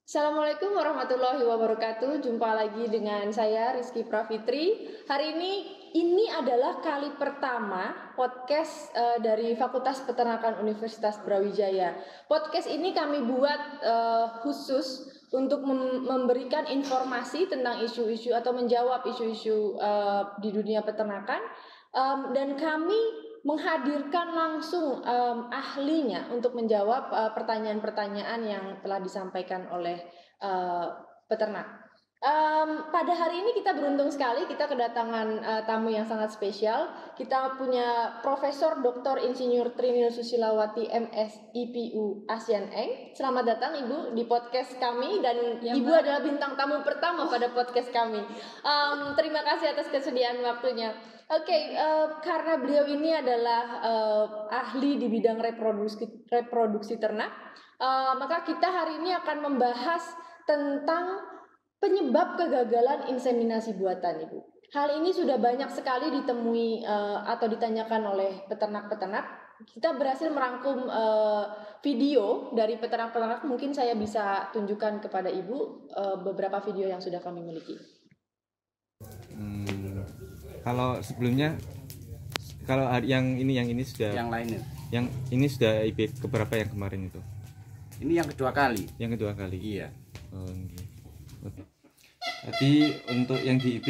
Assalamualaikum warahmatullahi wabarakatuh. Jumpa lagi dengan saya Rizky Pravitri. Hari ini adalah kali pertama podcast dari Fakultas Peternakan Universitas Brawijaya. Podcast ini kami buat khusus untuk memberikan informasi tentang isu-isu atau menjawab isu-isu di dunia peternakan. Dan kami menghadirkan langsung ahlinya untuk menjawab pertanyaan-pertanyaan yang telah disampaikan oleh peternak. Pada hari ini kita beruntung sekali, kita kedatangan tamu yang sangat spesial. Kita punya Profesor Dr. Insinyur Trinil Susilawati MS IPU Asian Eng. Selamat datang Ibu di podcast kami, dan ya, Ibu adalah bintang tamu pertama pada podcast kami. Terima kasih atas kesediaan waktunya. Karena beliau ini adalah ahli di bidang reproduksi ternak, maka kita hari ini akan membahas tentang penyebab kegagalan inseminasi buatan, Ibu. Hal ini sudah banyak sekali ditemui atau ditanyakan oleh peternak-peternak. Kita berhasil merangkum video dari peternak-peternak. Mungkin saya bisa tunjukkan kepada Ibu beberapa video yang sudah kami miliki. Kalau sebelumnya, kalau yang ini sudah, yang lainnya, yang ini sudah IB keberapa yang kemarin itu? Ini yang kedua kali. Yang kedua kali. Iya. Oh, okay. Jadi untuk yang di IB,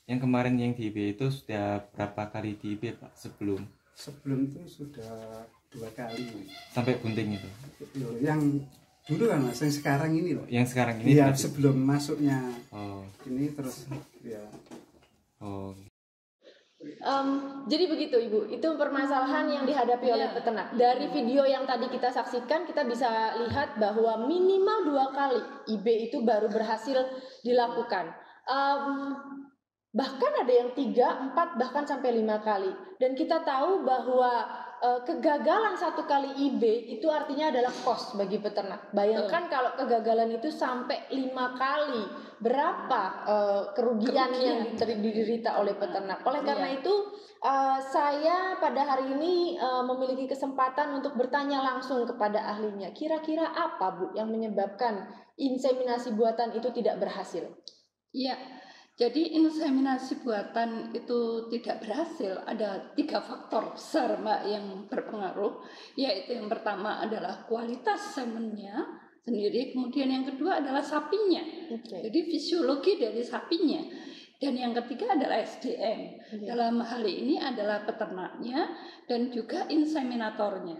yang kemarin yang di IB itu sudah berapa kali di IB, Pak? Sebelum itu sudah 2 kali. Sampai bunting itu? Yang dulu kan Mas, yang sekarang ini loh. Yang sekarang ini? Iya, sebelum masuknya. Oh. Ini terus ya. Oh. Jadi begitu Ibu, itu permasalahan yang dihadapi oleh peternak. Dari video yang tadi kita saksikan, kita bisa lihat bahwa minimal 2 kali IB itu baru berhasil dilakukan. Bahkan ada yang 3, 4, bahkan sampai 5 kali. Dan kita tahu bahwa kegagalan 1 kali IB itu artinya adalah cost bagi peternak. Bayangkan kalau kegagalan itu sampai 5 kali, berapa kerugian yang diderita oleh peternak. Oleh karena itu saya pada hari ini memiliki kesempatan untuk bertanya langsung kepada ahlinya. Kira-kira apa Bu yang menyebabkan inseminasi buatan itu tidak berhasil? Iya. Jadi inseminasi buatan itu tidak berhasil, ada 3 faktor besar Mbak yang berpengaruh, yaitu yang pertama adalah kualitas semennya sendiri, kemudian yang kedua adalah sapinya, jadi fisiologi dari sapinya, dan yang ketiga adalah SDM, dalam hal ini adalah peternaknya dan juga inseminatornya.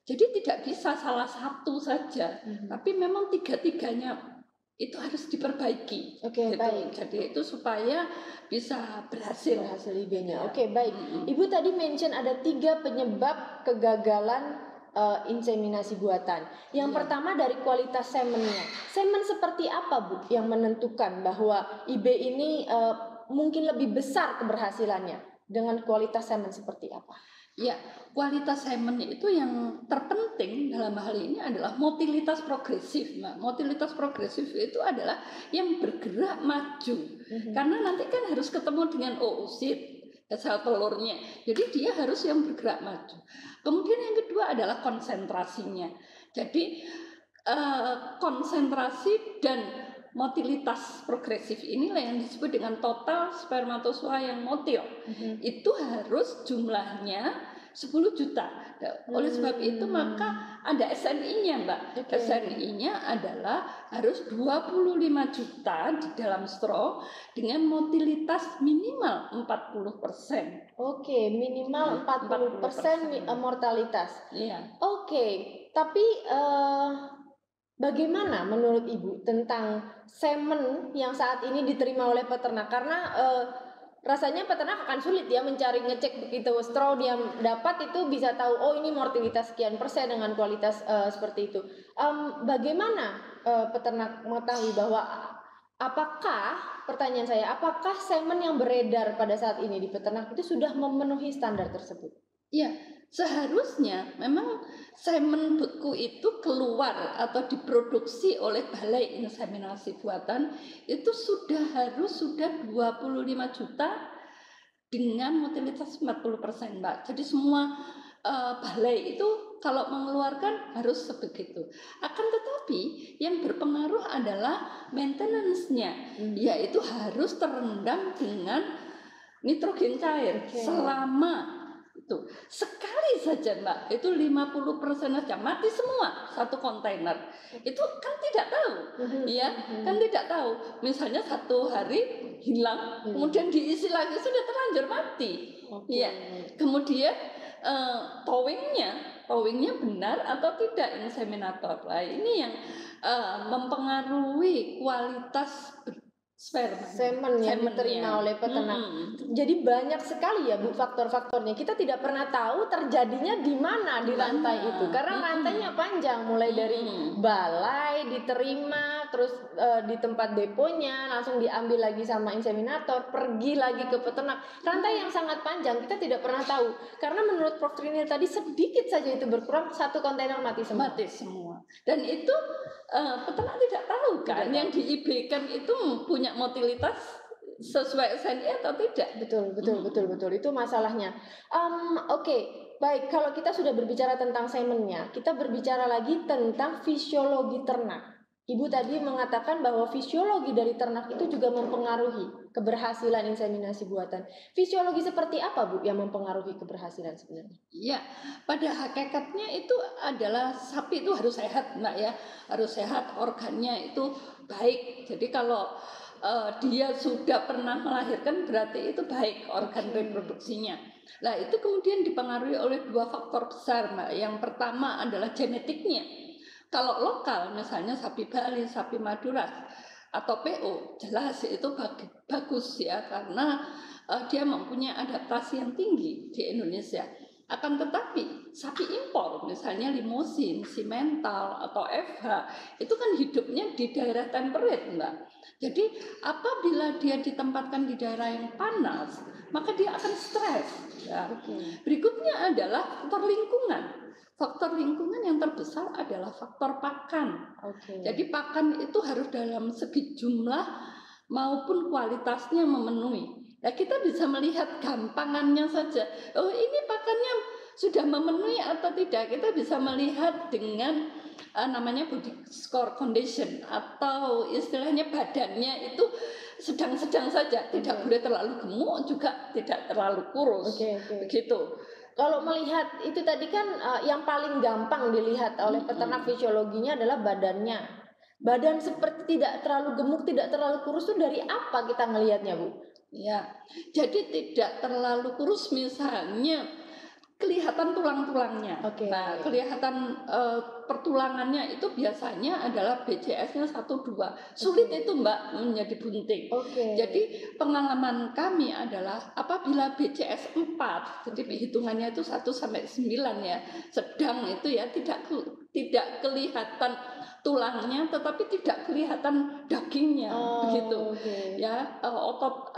Jadi tidak bisa salah satu saja, tapi memang 3-tiganya itu harus diperbaiki. Baik. Jadi itu supaya bisa berhasil IB-nya. Baik. Ibu tadi mention ada 3 penyebab kegagalan inseminasi buatan. Yang pertama dari kualitas semennya. Semen seperti apa Bu yang menentukan bahwa IB ini mungkin lebih besar keberhasilannya? Dengan kualitas semen seperti apa? Ya, kualitas semen itu yang terpenting dalam hal ini adalah motilitas progresif. Nah, motilitas progresif itu adalah yang bergerak maju. Karena nanti kan harus ketemu dengan oosit, sel telurnya. Jadi dia harus yang bergerak maju. Kemudian yang kedua adalah konsentrasinya. Jadi konsentrasi dan motilitas progresif inilah yang disebut dengan total spermatozoa yang motil. Itu harus jumlahnya 10 juta. Oleh sebab itu maka ada SNI-nya Mbak. SNI-nya adalah harus 25 juta di dalam straw dengan motilitas minimal 40%. Minimal 40% mortalitas. Iya. Tapi bagaimana menurut Ibu tentang semen yang saat ini diterima oleh peternak? Karena rasanya peternak akan sulit ya ngecek begitu straw dia dapat itu bisa tahu ini mortalitas sekian persen dengan kualitas seperti itu. Bagaimana peternak mengetahui bahwa pertanyaan saya, apakah semen yang beredar pada saat ini di peternak itu sudah memenuhi standar tersebut? Ya, seharusnya memang semen beku itu keluar atau diproduksi oleh Balai Inseminasi Buatan itu harus 25 juta dengan motilitas 40% Mbak. Jadi semua balai itu kalau mengeluarkan harus sebegitu. Akan tetapi yang berpengaruh adalah maintenance-nya, yaitu harus terendam dengan nitrogen cair selama itu sekali saja Mbak, itu 50% saja mati semua satu kontainer. Itu kan tidak tahu, ya kan tidak tahu. Misalnya 1 hari hilang, kemudian diisi lagi sudah terlanjur mati. Ya, kemudian towingnya benar atau tidak inseminator. Nah, ini yang mempengaruhi kualitas semen yang diterima oleh peternak. Jadi banyak sekali ya Bu faktor-faktornya. Kita tidak pernah tahu terjadinya di mana di rantai itu. Karena rantainya panjang, mulai dari balai diterima, terus di tempat deponya langsung diambil lagi sama inseminator, pergi lagi ke peternak. Rantai yang sangat panjang, kita tidak pernah tahu. Karena menurut Prof Trinil tadi sedikit saja itu berkurang, 1 kontainer mati semua. Mati semua. Dan itu peternak tidak tahu kan, yang di-IB-kan itu punya motilitas sesuai SNI atau tidak. Betul. Itu masalahnya. Oke, baik. Kalau kita sudah berbicara tentang semennya, kita berbicara lagi tentang fisiologi ternak. Ibu tadi mengatakan bahwa fisiologi dari ternak itu juga mempengaruhi keberhasilan inseminasi buatan. Fisiologi seperti apa Bu yang mempengaruhi keberhasilan sebenarnya? Ya, pada hakikatnya itu adalah sapi itu harus sehat Mbak ya, harus sehat, organnya itu baik. Jadi kalau dia sudah pernah melahirkan berarti itu baik organ reproduksinya. Nah itu kemudian dipengaruhi oleh 2 faktor besar Mbak. Yang pertama adalah genetiknya. Kalau lokal misalnya sapi Bali, sapi Madura atau PO, jelas itu bagus ya karena dia mempunyai adaptasi yang tinggi di Indonesia. Akan tetapi sapi impor misalnya Limousin, Simmental atau FH itu kan hidupnya di daerah temperate Mbak. Jadi apabila dia ditempatkan di daerah yang panas, maka dia akan stres. Ya. Berikutnya adalah faktor lingkungan. Faktor lingkungan yang terbesar adalah faktor pakan. Jadi pakan itu harus dalam segi jumlah maupun kualitasnya memenuhi. Nah, kita bisa melihat gampangannya saja. Oh, ini pakannya sudah memenuhi atau tidak. Kita bisa melihat dengan namanya body score condition atau istilahnya badannya itu sedang-sedang saja. Tidak boleh terlalu gemuk juga tidak terlalu kurus. Begitu. Kalau melihat itu tadi kan yang paling gampang dilihat oleh peternak fisiologinya adalah badannya. Badan seperti tidak terlalu gemuk, tidak terlalu kurus itu dari apa kita ngelihatnya Bu? Ya, jadi tidak terlalu kurus misalnya kelihatan tulang-tulangnya. Nah, kelihatan pertulangannya itu biasanya adalah BCS-nya 1-2. Sulit itu Mbak menjadi bunting. Jadi pengalaman kami adalah apabila BCS 4, jadi hitungannya itu 1-9 ya. Sedang itu ya tidak kelihatan tulangnya tetapi tidak kelihatan dagingnya begitu. Ya, otot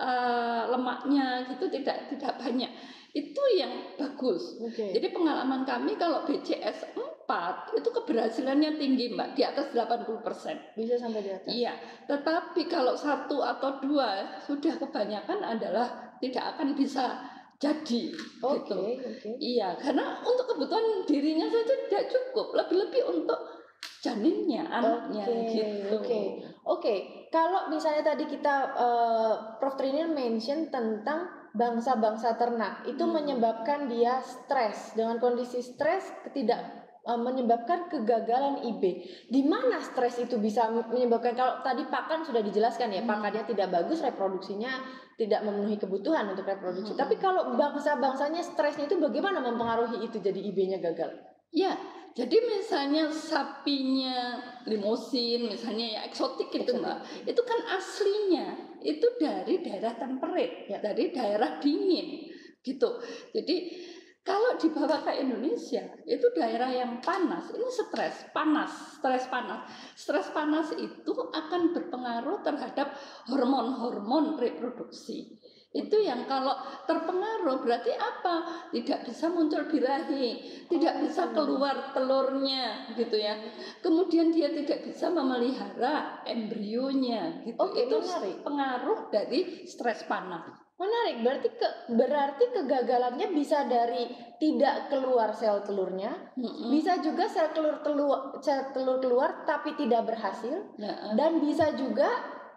lemaknya gitu tidak banyak. Itu yang bagus. Jadi pengalaman kami kalau BCS 4 itu keberhasilannya tinggi Mbak, di atas 80%. Bisa sampai di atas. Iya, tetapi kalau 1 atau 2 sudah kebanyakan adalah tidak akan bisa jadi gitu. Iya, karena untuk kebutuhan dirinya saja tidak cukup, lebih-lebih untuk janinnya, anaknya gitu. Kalau misalnya tadi kita Prof Trinil mention tentang bangsa-bangsa ternak itu menyebabkan dia stres, dengan kondisi stres menyebabkan kegagalan IB. Di mana stres itu bisa menyebabkan? Kalau tadi pakan sudah dijelaskan ya, pakannya tidak bagus, reproduksinya tidak memenuhi kebutuhan untuk reproduksi. Tapi kalau bangsa-bangsanya stresnya itu bagaimana mempengaruhi itu jadi IB-nya gagal? Ya, jadi misalnya sapinya Limousin, misalnya ya eksotik gitu Mbak, itu kan aslinya itu dari daerah temperate, dari daerah dingin gitu. Jadi kalau dibawa ke Indonesia itu daerah yang panas, ini stres panas. Stres panas itu akan berpengaruh terhadap hormon-hormon reproduksi. Itu yang kalau terpengaruh berarti apa? Tidak bisa muncul birahi, tidak bisa keluar telurnya gitu ya. Kemudian dia tidak bisa memelihara embrionya gitu. Itu pengaruh dari stres panas. Menarik, berarti kegagalannya bisa dari tidak keluar sel telurnya, bisa juga sel telur keluar tapi tidak berhasil, dan bisa juga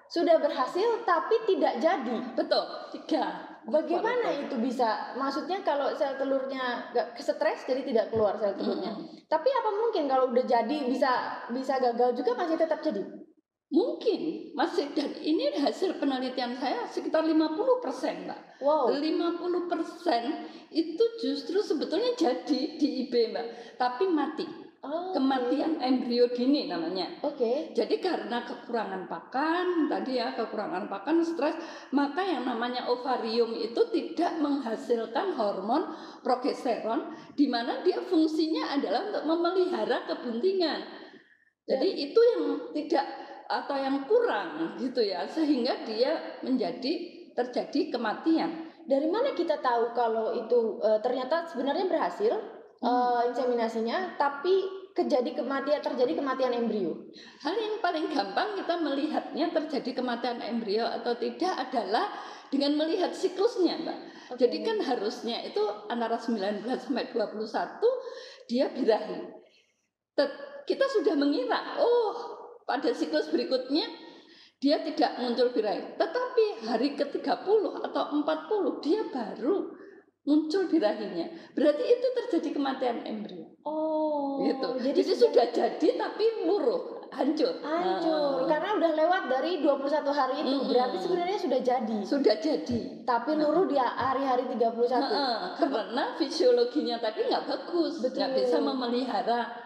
sudah berhasil tapi tidak jadi. Betul, 3. Bagaimana itu bisa? Maksudnya kalau sel telurnya stres jadi tidak keluar sel telurnya. Tapi apa mungkin kalau udah jadi bisa gagal juga masih tetap jadi? Mungkin masih, dan ini hasil penelitian saya sekitar 50%, Mbak. Wow. 50% itu justru sebetulnya jadi di IB, Mbak, tapi mati. Kematian embrio dini namanya. Jadi karena kekurangan pakan, kekurangan pakan, stres, maka yang namanya ovarium itu tidak menghasilkan hormon progesteron, di mana dia fungsinya adalah untuk memelihara kebuntingan. Jadi itu yang tidak atau yang kurang gitu ya, sehingga dia terjadi kematian. Dari mana kita tahu kalau itu ternyata sebenarnya berhasil inseminasinya, tapi terjadi kematian embrio? Hal yang paling gampang kita melihatnya terjadi kematian embrio atau tidak adalah dengan melihat siklusnya, Mbak. Jadi kan harusnya itu antara 19 sampai 21 dia birahi. Kita sudah mengira, pada siklus berikutnya dia tidak muncul birahi. Tetapi hari ke-30 atau 40 dia baru muncul birahinya. Berarti itu terjadi kematian embrio. Gitu. Jadi sudah jadi tapi luruh, hancur. Karena udah lewat dari 21 hari itu. Berarti sebenarnya sudah jadi. Tapi luruh di hari-hari 31. Karena fisiologinya tadi nggak bagus. Nggak bisa memelihara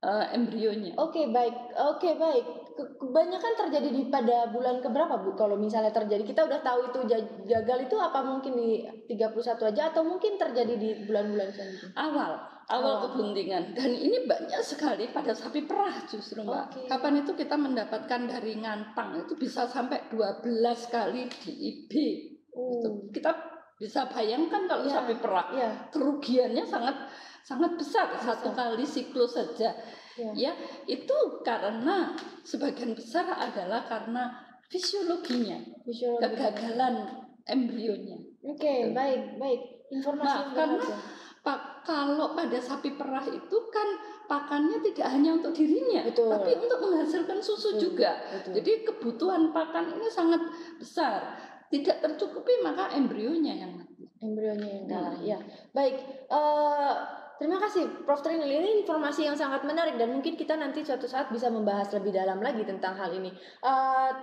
embrionya. Oke, baik. Kebanyakan terjadi pada bulan keberapa, Bu? Kalau misalnya terjadi, kita udah tahu itu gagal itu apa mungkin di 31 aja atau mungkin terjadi di bulan-bulan selanjutnya? Awal kebuntingan. Dan ini banyak sekali pada sapi perah justru, Mbak. Kapan itu kita mendapatkan dari ngantang itu bisa sampai 12 kali di IB. Kita bisa bayangkan kalau sapi perah kerugiannya sangat besar, satu kali siklus saja. Ya, itu karena sebagian besar adalah karena fisiologinya. Kegagalan embrionya. Baik. Informasi karena kalau pada sapi perah itu kan pakannya tidak hanya untuk dirinya, tapi untuk menghasilkan susu juga. Jadi kebutuhan pakan ini sangat besar. Tidak tercukupi maka embrionya yang mati. Kalah. Ya, baik. Terima kasih Prof. Trinil, ini informasi yang sangat menarik dan mungkin kita nanti suatu saat bisa membahas lebih dalam lagi tentang hal ini.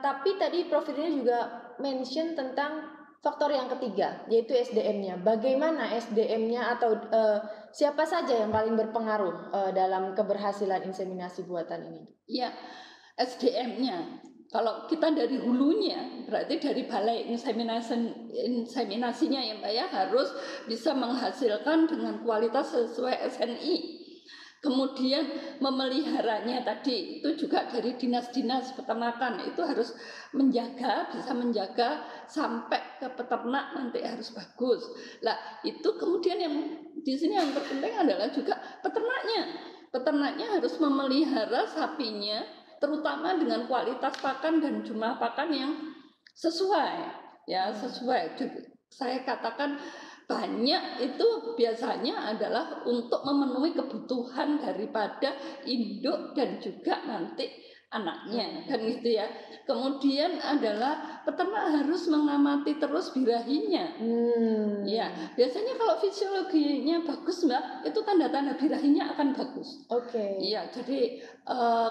Tapi tadi Prof. Trinil juga mention tentang faktor yang ketiga, yaitu SDM-nya. Bagaimana SDM-nya atau siapa saja yang paling berpengaruh dalam keberhasilan inseminasi buatan ini? Ya, SDM-nya. Kalau kita dari hulunya, berarti dari balai inseminasinya ya Mbak ya, harus bisa menghasilkan dengan kualitas sesuai SNI. Kemudian memeliharanya tadi itu juga dari dinas-dinas peternakan, itu harus bisa menjaga sampai ke peternak nanti harus bagus. Lah itu kemudian yang di sini yang terpenting adalah juga peternaknya. Peternaknya harus memelihara sapinya terutama dengan kualitas pakan dan jumlah pakan yang sesuai. Jadi, saya katakan banyak itu biasanya adalah untuk memenuhi kebutuhan daripada induk dan juga nanti anaknya, kan gitu ya. Kemudian adalah peternak harus mengamati terus birahinya. Ya, biasanya kalau fisiologinya bagus Mbak, itu tanda-tanda birahinya akan bagus. Iya, jadi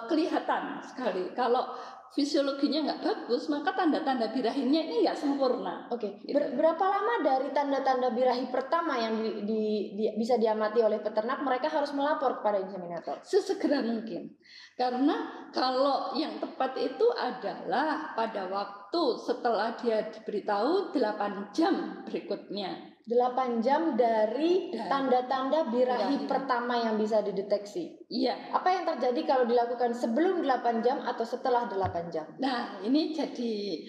kelihatan sekali. Kalau fisiologinya nggak bagus, maka tanda-tanda birahinya ini nggak sempurna. Gitu. Berapa lama dari tanda-tanda birahi pertama yang bisa diamati oleh peternak, mereka harus melapor kepada inseminator? Sesegera mungkin. Karena kalau yang tepat itu adalah pada waktu setelah dia diberitahu 8 jam berikutnya. 8 jam dari tanda-tanda birahi pertama yang bisa dideteksi. Iya. Apa yang terjadi kalau dilakukan sebelum 8 jam atau setelah 8 jam? Nah, ini jadi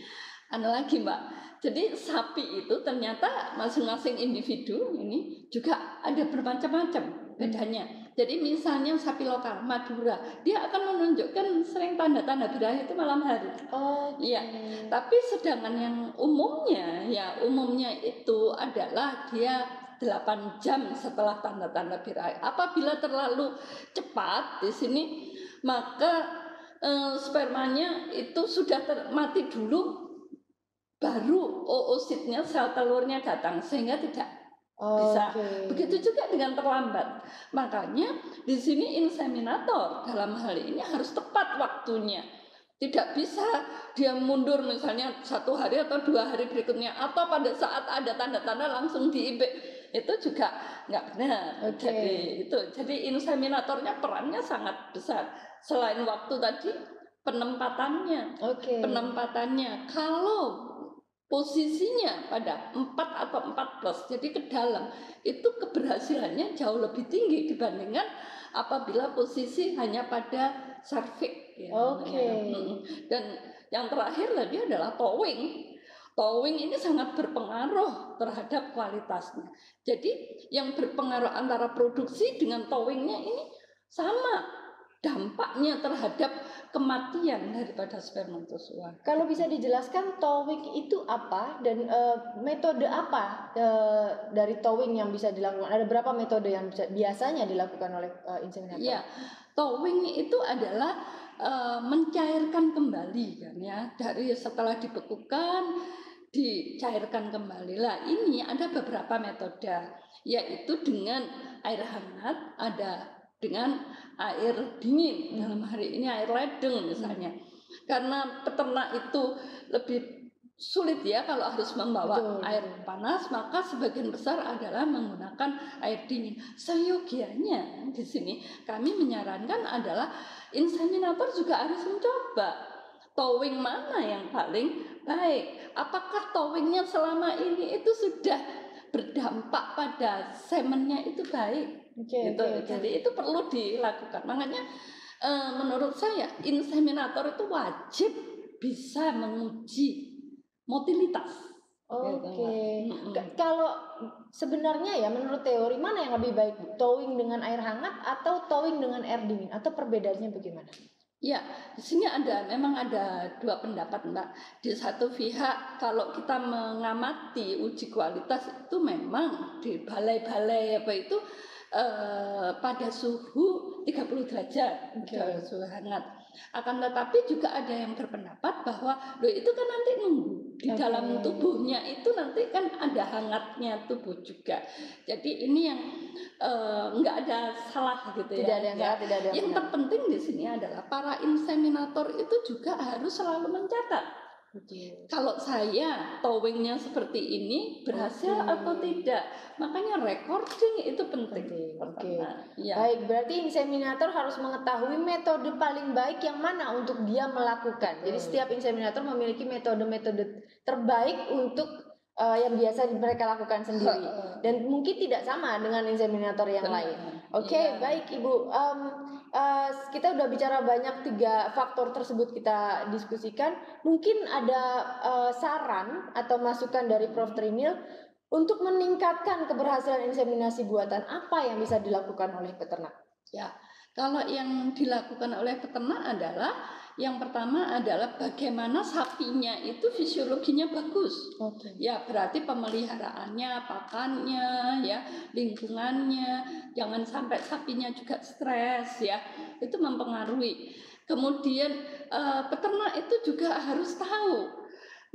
lagi Mbak. Jadi sapi itu ternyata masing-masing individu ini juga ada bermacam-macam bedanya. Jadi misalnya sapi lokal Madura, dia akan menunjukkan sering tanda-tanda birahi itu malam hari. Oh, Iya. Tapi sedangkan yang umumnya, ya umumnya itu adalah dia 8 jam setelah tanda-tanda birahi. Apabila terlalu cepat di sini, maka spermanya itu sudah mati dulu, baru oositnya, sel telurnya datang, sehingga tidak bisa. Begitu juga dengan terlambat. Makanya di sini inseminator dalam hal ini harus tepat waktunya. Tidak bisa dia mundur misalnya 1 hari atau 2 hari berikutnya, atau pada saat ada tanda-tanda langsung di IB. Itu juga nggak benar. Jadi inseminatornya perannya sangat besar. Selain waktu tadi, penempatannya. Kalau posisinya pada 4 atau 4+, jadi ke dalam, itu keberhasilannya jauh lebih tinggi dibandingkan apabila posisi hanya pada serviks. Ya, dan yang terakhir tadi adalah towing. Towing ini sangat berpengaruh terhadap kualitasnya. Jadi yang berpengaruh antara produksi dengan towingnya ini sama dampaknya terhadap kematian daripada spermatozoa. Kalau bisa dijelaskan towing itu apa dan metode apa dari towing yang bisa dilakukan? Ada berapa metode yang biasanya dilakukan oleh inseminator? Ya, towing itu adalah mencairkan kembali kan ya, dari setelah dibekukan dicairkan kembali. Lah ini ada beberapa metode, yaitu dengan air hangat, ada dengan air dingin, dalam hari ini air ledeng misalnya. Karena peternak itu lebih sulit ya kalau harus membawa air panas, maka sebagian besar adalah menggunakan air dingin. Seyogianya di sini kami menyarankan adalah inseminator juga harus mencoba towing mana yang paling baik. Apakah towingnya selama ini itu sudah berdampak pada semennya itu baik? Jadi itu perlu dilakukan. Makanya menurut saya inseminator itu wajib bisa menguji motilitas. Kalau sebenarnya ya menurut teori mana yang lebih baik, towing dengan air hangat atau towing dengan air dingin, atau perbedaannya bagaimana? Ya, di sini memang ada 2 pendapat, Mbak. Di satu pihak kalau kita mengamati uji kualitas itu memang di balai-balai itu pada suhu 30 derajat, suhu hangat. Akan tetapi juga ada yang berpendapat bahwa itu kan nanti nunggu di dalam tubuhnya itu nanti kan ada hangatnya tubuh juga. Jadi ini yang nggak ada salah gitu ya. Tidak ada yang salah, tidak ada yang terpenting di sini adalah para inseminator itu juga harus selalu mencatat. Kalau saya towingnya seperti ini berhasil atau tidak, makanya recording itu penting. Baik, berarti inseminator harus mengetahui metode paling baik yang mana untuk dia melakukan. Jadi setiap inseminator memiliki metode-metode terbaik untuk yang biasa mereka lakukan sendiri, dan mungkin tidak sama dengan inseminator yang lain. Baik Ibu, kita udah bicara banyak, 3 faktor tersebut kita diskusikan. Mungkin ada saran atau masukan dari Prof. Trinil untuk meningkatkan keberhasilan inseminasi buatan, apa yang bisa dilakukan oleh peternak? Ya, kalau yang dilakukan oleh peternak adalah yang pertama adalah bagaimana sapinya itu fisiologinya bagus. Ya, berarti pemeliharaannya, pakannya, ya, lingkungannya, jangan sampai sapinya juga stres ya. Itu mempengaruhi. Kemudian peternak itu juga harus tahu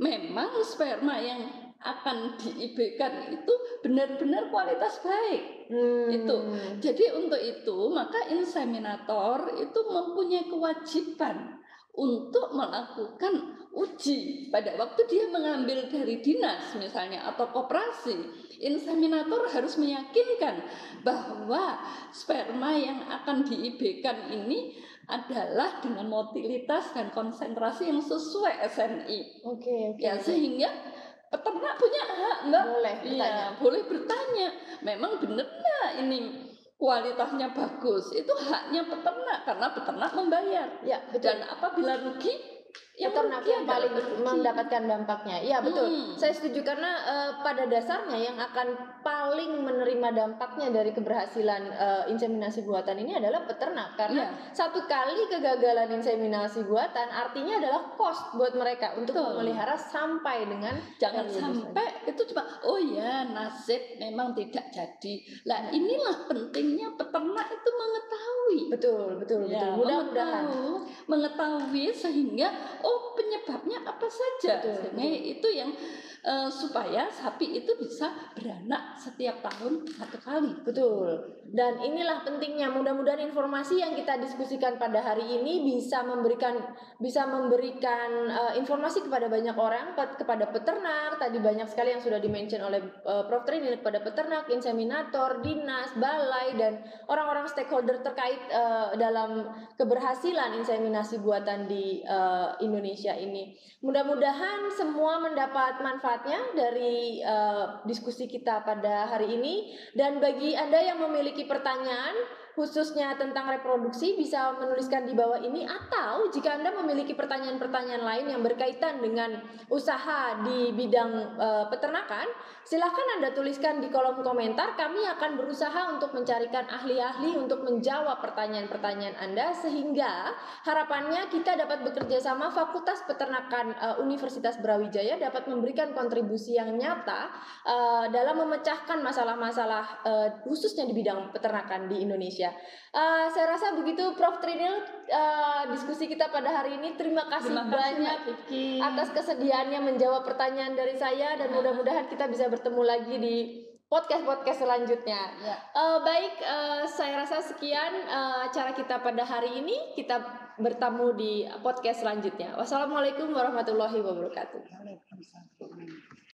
memang sperma yang akan di-IB-kan itu benar-benar kualitas baik. Itu. Jadi untuk itu maka inseminator itu mempunyai kewajiban untuk melakukan uji pada waktu dia mengambil dari dinas misalnya atau koperasi. Inseminator harus meyakinkan bahwa sperma yang akan di-IB-kan ini adalah dengan motilitas dan konsentrasi yang sesuai SNI. Ya, sehingga peternak punya hak, Mbak. Boleh bertanya. Memang benar nggak ini kualitasnya bagus? Itu haknya peternak karena peternak membayar. Dan apabila rugi, peternak rugi yang adalah paling perugi. mendapatkan dampaknya. Iya betul, saya setuju karena pada dasarnya yang akan paling menerima dampaknya dari keberhasilan inseminasi buatan ini adalah peternak karena satu kali kegagalan inseminasi buatan artinya adalah cost buat mereka untuk Betul. memelihara sampai dengan Jangan periode sampai itu cuma oh ya nasib memang tidak jadi. Lah inilah pentingnya peternak itu mengetahui. betul Ya, mudah-mudahan mengetahui sehingga oh penyebabnya apa saja. Betul, Sehingga itu yang supaya sapi itu bisa beranak setiap tahun 1 kali. betul. Dan inilah pentingnya, mudah-mudahan informasi yang kita diskusikan pada hari ini bisa memberikan informasi kepada banyak orang, kepada peternak. Tadi banyak sekali yang sudah di-mention oleh Prof. Trinil, kepada peternak, inseminator, dinas, balai, dan orang-orang stakeholder terkait dalam keberhasilan inseminasi buatan di Indonesia ini. Mudah-mudahan semua mendapat manfaatnya dari diskusi kita pada hari ini. Dan bagi Anda yang memiliki pertanyaan khususnya tentang reproduksi bisa menuliskan di bawah ini, atau jika Anda memiliki pertanyaan-pertanyaan lain yang berkaitan dengan usaha di bidang peternakan, silahkan Anda tuliskan di kolom komentar. Kami akan berusaha untuk mencarikan ahli-ahli untuk menjawab pertanyaan-pertanyaan Anda, sehingga harapannya kita dapat bekerja sama Fakultas Peternakan Universitas Brawijaya dapat memberikan kontribusi yang nyata dalam memecahkan masalah-masalah khususnya di bidang peternakan di Indonesia. Saya rasa begitu Prof. Trinil diskusi kita pada hari ini. Terima kasih banyak Mbak Kiki. atas kesediaannya menjawab pertanyaan dari saya, dan mudah-mudahan kita bisa bertemu lagi di podcast selanjutnya. Baik, saya rasa sekian acara kita pada hari ini. Kita bertemu di podcast selanjutnya. Wassalamualaikum warahmatullahi wabarakatuh.